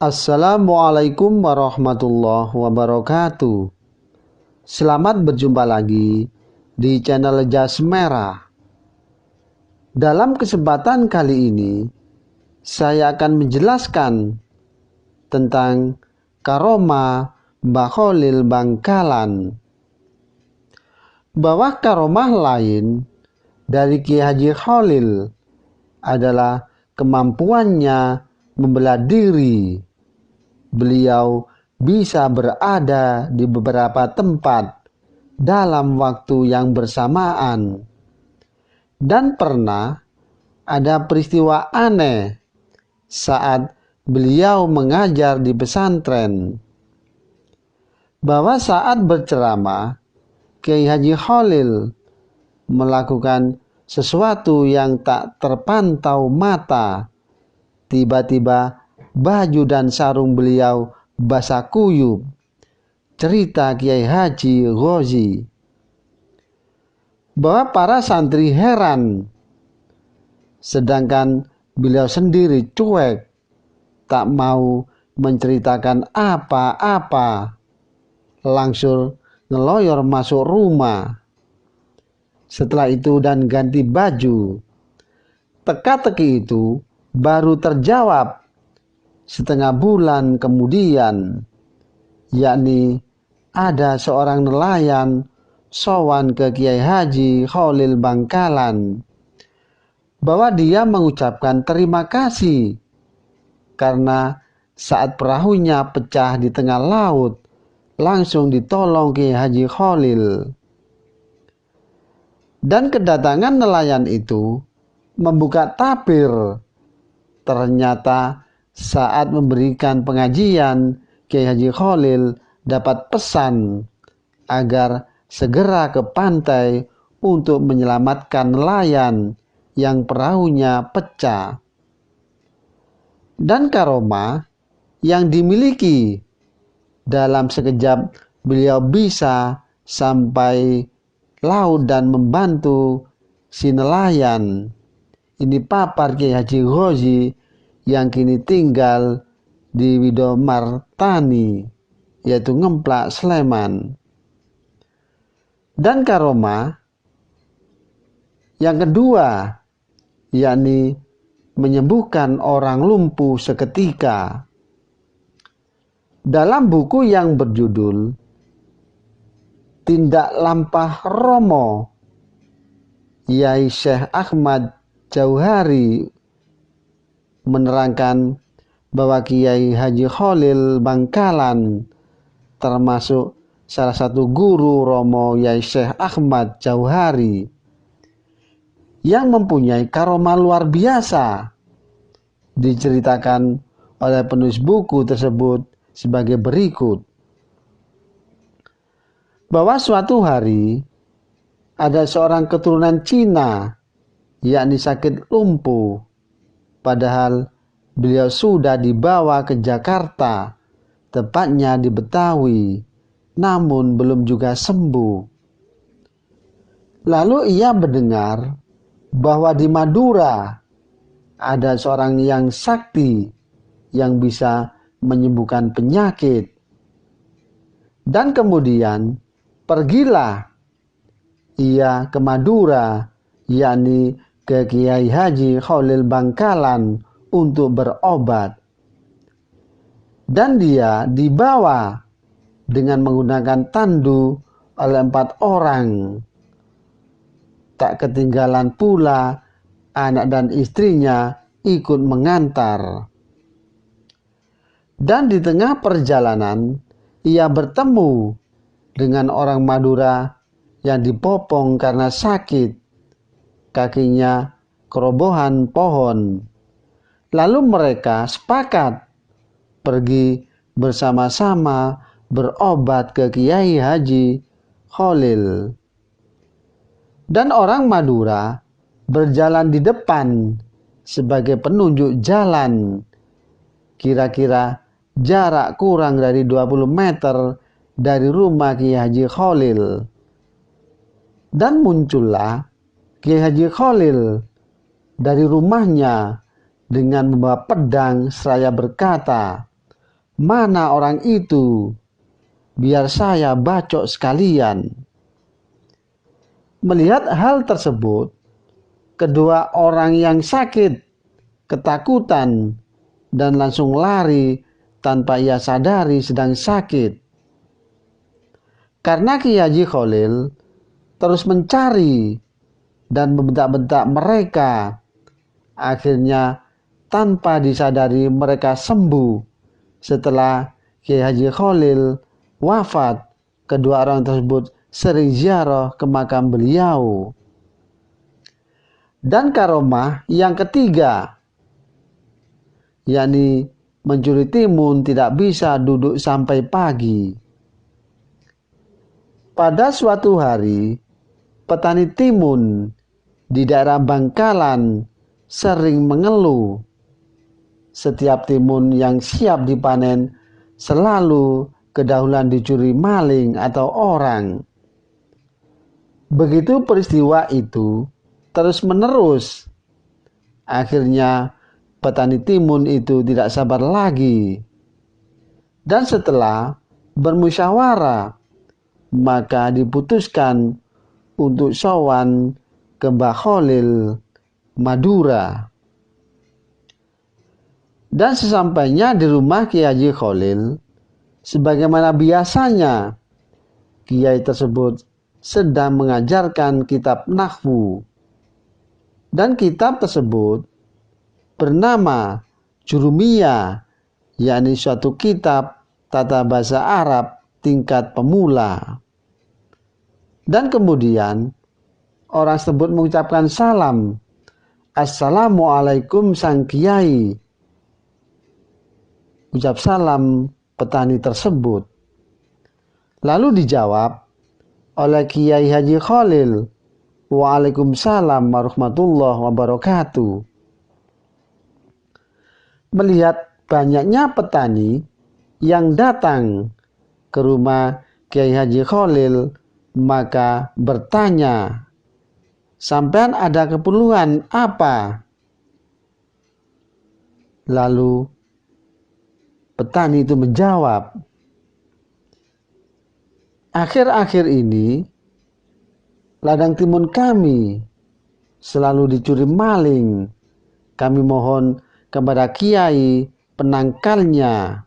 Assalamualaikum warahmatullahi wabarakatuh. Selamat berjumpa lagi di channel Jas Merah. Dalam kesempatan kali ini, saya akan menjelaskan tentang karomah Mbah Kholil Bangkalan. Bahwa karomah lain dari Kiai Haji Kholil adalah kemampuannya membela diri. Beliau bisa berada di beberapa tempat dalam waktu yang bersamaan. Dan pernah ada peristiwa aneh saat beliau mengajar di pesantren. Bahwa saat berceramah, Kiai Haji Kholil melakukan sesuatu yang tak terpantau mata. Tiba-tiba baju dan sarung beliau basah kuyup. Cerita Kiai Haji Ghozi. Bahwa para santri heran, sedangkan beliau sendiri cuek, tak mau menceritakan apa-apa, langsung ngeloyor masuk rumah. Setelah itu dan ganti baju. Teka-teki itu baru terjawab setengah bulan kemudian, yakni ada seorang nelayan sowan ke Kiai Haji Kholil Bangkalan, bahwa dia mengucapkan terima kasih karena saat perahunya pecah di tengah laut, langsung ditolong Kiai Haji Kholil. Dan kedatangan nelayan itu membuka tabir. Ternyata saat memberikan pengajian, Kiai Haji Kholil dapat pesan agar segera ke pantai untuk menyelamatkan nelayan yang perahunya pecah. Dan karomah yang dimiliki, dalam sekejap beliau bisa sampai laut dan membantu si nelayan. Ini papar Kiai Haji Ghozi yang kini tinggal di Widomartani, yaitu Ngemplak, Sleman. Dan karomah yang kedua, yakni menyembuhkan orang lumpuh seketika. Dalam buku yang berjudul Tindak Lampah Romo, Yai Syekh Ahmad Jauhari menerangkan bahwa Kiai Haji Kholil Bangkalan termasuk salah satu guru Romo Yai Syekh Ahmad Jauhari yang mempunyai karomah luar biasa. Diceritakan oleh penulis buku tersebut sebagai berikut. Bahwa suatu hari ada seorang keturunan Cina, yakni sakit lumpuh. Padahal beliau sudah dibawa ke Jakarta, tepatnya di Betawi, namun belum juga sembuh. Lalu ia mendengar bahwa di Madura ada seorang yang sakti yang bisa menyembuhkan penyakit. Dan kemudian pergilah ia ke Madura, yakni ke Kiai Haji Kholil Bangkalan untuk berobat. Dan dia dibawa dengan menggunakan tandu oleh 4 orang. Tak ketinggalan pula anak dan istrinya ikut mengantar. Dan di tengah perjalanan ia bertemu dengan orang Madura yang dipopong karena sakit. Kakinya kerobohan pohon. Lalu mereka sepakat pergi bersama-sama berobat ke Kiai Haji Kholil. Dan orang Madura berjalan di depan sebagai penunjuk jalan. Kira-kira jarak kurang dari 20 meter dari rumah Kiai Haji Kholil. Dan muncullah Kiai Haji Kholil dari rumahnya dengan membawa pedang seraya berkata, mana orang itu? Biar saya bacok sekalian." Melihat hal tersebut, kedua orang yang sakit ketakutan dan langsung lari tanpa ia sadari sedang sakit. Karena Kiai Haji Khalil terus mencari dan membentak-bentak mereka, akhirnya tanpa disadari mereka sembuh. Setelah Kiai Haji Khalil wafat, kedua orang tersebut sering ziarah ke makam beliau. Dan karomah yang ketiga, yakni mencuri timun tidak bisa duduk sampai pagi. Pada suatu hari, petani timun di daerah Bangkalan sering mengeluh. Setiap timun yang siap dipanen selalu kedahuluan dicuri maling atau orang. Begitu peristiwa itu terus menerus. Akhirnya petani timun itu tidak sabar lagi. Dan setelah bermusyawarah, maka diputuskan untuk sowan ke Mbah Khalil Madura. Dan sesampainya di rumah Kiai Haji Khalil, sebagaimana biasanya, kiai tersebut sedang mengajarkan kitab nahwu. Dan kitab tersebut bernama Jurumiyah, yakni suatu kitab tata bahasa Arab tingkat pemula. Dan kemudian orang tersebut mengucapkan salam, "Assalamualaikum sang kiai." Ucap salam petani tersebut. Lalu dijawab oleh Kiai Haji Khalil, "Waalaikumsalam warahmatullahi wabarakatuh." Melihat banyaknya petani yang datang ke rumah Kiai Haji Khalil, maka bertanya, "Sampean ada keperluan apa?" Lalu petani itu menjawab, "Akhir-akhir ini ladang timun kami selalu dicuri maling. Kami mohon kepada kiai penangkalnya."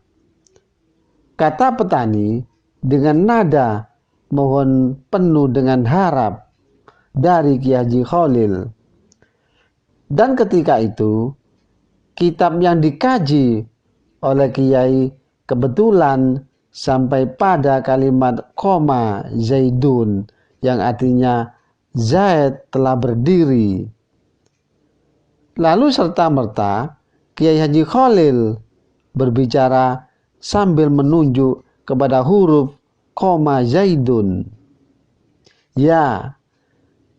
Kata petani dengan nada mohon penuh dengan harap dari Kiai Haji Khalil. Dan ketika itu kitab yang dikaji oleh kiai kebetulan sampai pada kalimat koma Zaidun, yang artinya Zaid telah berdiri. Lalu serta-merta Kiai Haji Khalil berbicara sambil menunjuk kepada huruf koma Zaidun. Ya,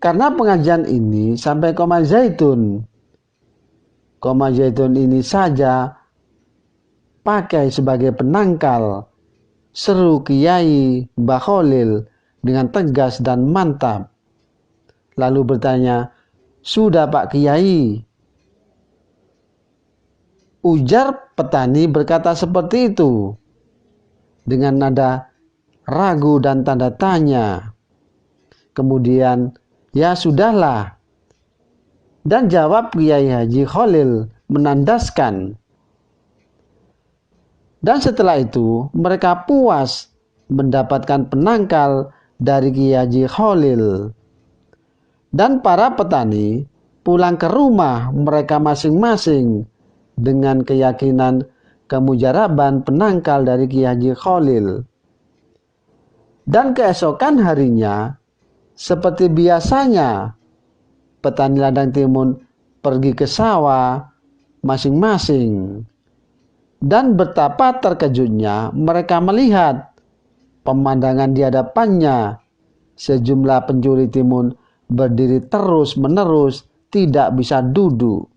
karena pengajian ini sampai koma Zaidun. Koma Zaidun ini saja pakai sebagai penangkal, seru Kiai Mbah Khalil dengan tegas dan mantap. Lalu bertanya, "Sudah Pak Kiai?" Ujar petani berkata seperti itu dengan nada ragu dan tanda tanya. Kemudian, "Ya sudahlah." Dan jawab Kiai Haji Khalil menandaskan. Dan setelah itu mereka puas mendapatkan penangkal dari Kiai Haji Khalil. Dan para petani pulang ke rumah mereka masing-masing dengan keyakinan kemujaraban penangkal dari Kiai Haji Khalil. Dan keesokan harinya, seperti biasanya, petani ladang timun pergi ke sawah masing-masing. Dan betapa terkejutnya mereka melihat pemandangan di hadapannya, sejumlah pencuri timun berdiri terus-menerus tidak bisa duduk.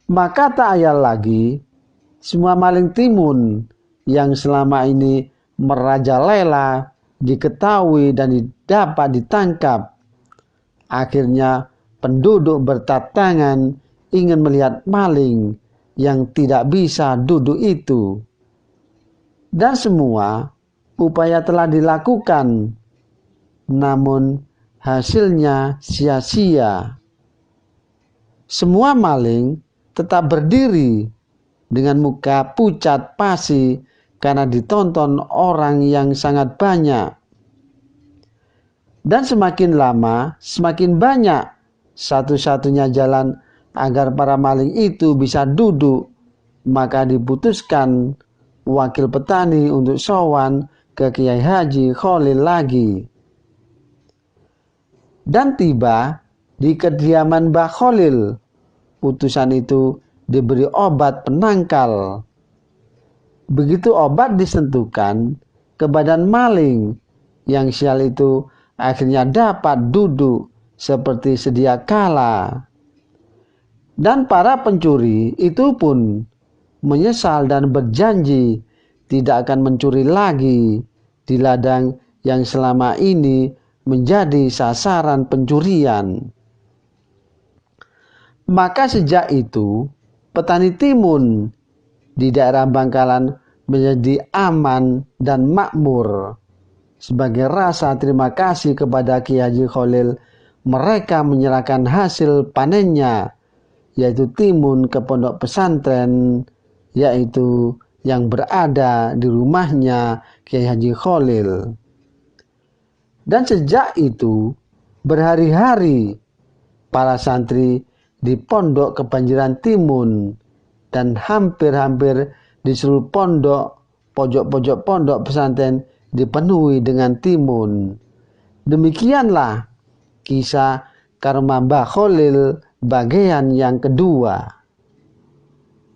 Maka tak ayal lagi, semua maling timun yang selama ini merajalela diketahui dan dapat ditangkap. Akhirnya penduduk berdatangan ingin melihat maling yang tidak bisa duduk itu. Dan semua upaya telah dilakukan, namun hasilnya sia-sia. Semua maling tetap berdiri dengan muka pucat pasi karena ditonton orang yang sangat banyak. Dan semakin lama, semakin banyak. Satu-satunya jalan agar para maling itu bisa duduk, maka diputuskan wakil petani untuk sowan ke Kiai Haji Kholil lagi. Dan tiba di kediaman Mbah Kholil, utusan itu diberi obat penangkal. Begitu obat disentuhkan ke badan maling, yang sial itu akhirnya dapat duduk seperti sedia kala. Dan para pencuri itu pun menyesal dan berjanji tidak akan mencuri lagi di ladang yang selama ini menjadi sasaran pencurian. Maka sejak itu, petani timun di daerah Bangkalan menjadi aman dan makmur. Sebagai rasa terima kasih kepada Kiai Haji Kholil, mereka menyerahkan hasil panennya, yaitu timun, ke pondok pesantren, yaitu yang berada di rumahnya Kiai Haji Kholil. Dan sejak itu, berhari-hari para santri di pondok kebanjiran timun, dan hampir-hampir di seluruh pondok, pojok-pojok pondok pesantren dipenuhi dengan timun. Demikianlah kisah karma Mbah Kholil bagian yang kedua.